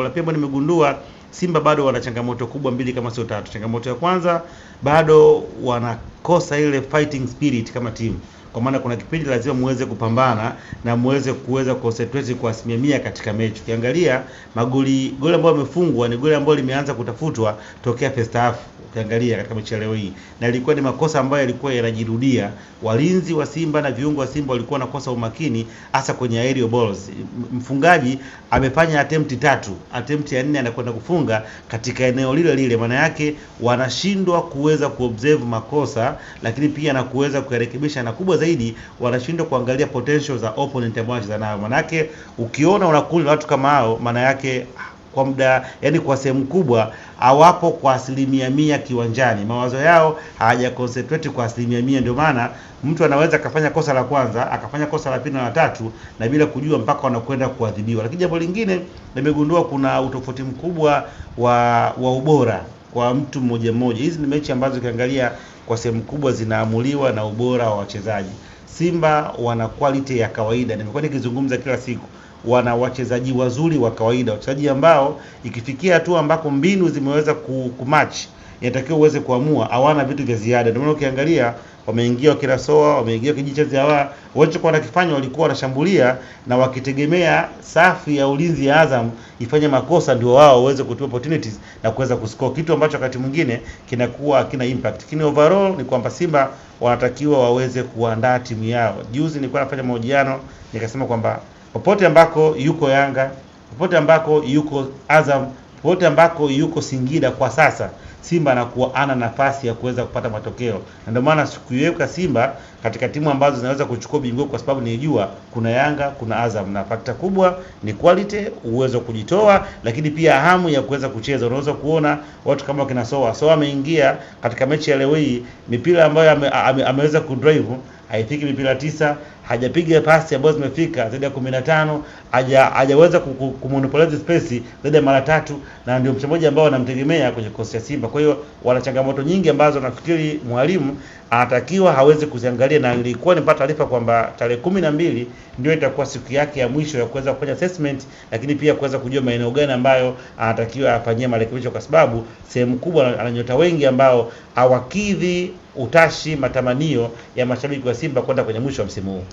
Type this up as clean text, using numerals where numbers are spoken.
La pia nimegundua Simba bado wana changamoto kubwa mbili kama sio tatu. Changamoto ya kwanza, bado wanakosa ile fighting spirit kama timu. Kwa maana kuna kipindi lazima muweze kupambana na muweze kuweza concentrate kwa 100% katika mechi. Ukiangalia goli ambayo yamefungwa ni goli ambayo limeanza kutafutwa tokea first half. Ukiangalia katika mechi ya leo hii, na ilikuwa ni makosa ambayo yalikuwa yanajirudia. Walinzi wa Simba na viungo wa Simba walikuwa nakosa umakini hasa kwenye aerial balls. Mfungaji amefanya attempt 3, attempt ya 4 anakwenda kufunga katika eneo lile lile. Maana yake wanashindwa kuweza kuobserve makosa, lakini pia na kuweza kuyarekebisha, na kubwa zaidi wanashindwa kuangalia potential za opponent ambao wanacheza nao. Maana yake ukiona unakuli watu kama hao, maana yake kwa muda, yani kwa sehemu kubwa hawapo kwa 100% kiwanjani. Mawazo yao hawaja concentrate kwa 100%. Ndio maana mtu anaweza akafanya kosa la kwanza, akafanya kosa la pili na la tatu, na bila kujua mpaka wanakwenda kuadhibiwa. Lakini jambo lingine nimegundua, kuna utofauti mkubwa wa ubora kwa mtu mmoja mmoja. Hizi ni mechi ambazo ukiangalia kwa sehemu kubwa zinaamuliwa na ubora wa wachezaji. Simba wana quality ya kawaida, nimekuwa nikizungumza kila siku. Wana wachezaji wazuri wa kawaida, wachezaji ambao ikifikia tu ambako mbinu zimeweza kumatch, inatakiwa uweze kuamua, hawana vitu vya ziada. Ndio maana ukiangalia wameingia wakina Soa, wameingia Kijichazi, hawa wote kwa wanakifanya walikuwa wanashambulia na wakitegemea safu ya ulinzi ya Azam ifanye makosa ndio wao waweze kutoa opportunities na kuweza kuscore, kitu ambacho wakati mwingine kinakuwa hakina impact. Lakini overall ni kwamba Simba wanatakiwa waweze kuandaa timu yao. Juzi nilikuwa nafanya mahojiano nikasema kwamba popote ambako yuko Yanga, popote ambako yuko Azam, popote ambako yuko Singida kwa sasa, Simba anakuwa ana nafasi ya kuweza kupata matokeo. Na ndio maana sikuiweka Simba katika timu ambazo zinaweza kuchukua bingwa, kwa sababu nilijua kuna Yanga, kuna Azam, na fakta kubwa ni quality, uwezo kujitoa, lakini pia hamu ya kuweza kucheza. Unaweza kuona watu kama kina Soa ameingia katika mechi ya leo hii, mipira ambayo ameweza kudrive haifiki mipira 9, hajapiga pasi ambazo zimefika zaidi ya 15, hajaweza kumonopolize space zaidi ya mara 3, na ndio mchezaji ambao wanamtegemea kwenye kosi ya Simba. Kwa hiyo wana changamoto nyingi ambazo nafikiri mwalimu anatakiwa hawezi kuziangalia, na nilikuwa nipata taarifa kwamba tarehe 12 ndio itakuwa siku yake ya mwisho ya kuweza kufanya assessment, lakini pia kuweza kujua maeneo gani ambayo anatakiwa afanyie marekebisho, kwa sababu sehemu kubwa ana nyota wengi ambao hawakidhi utashi matamanio ya mashabiki wa Simba kwenda kwenye mwisho wa msimu huu.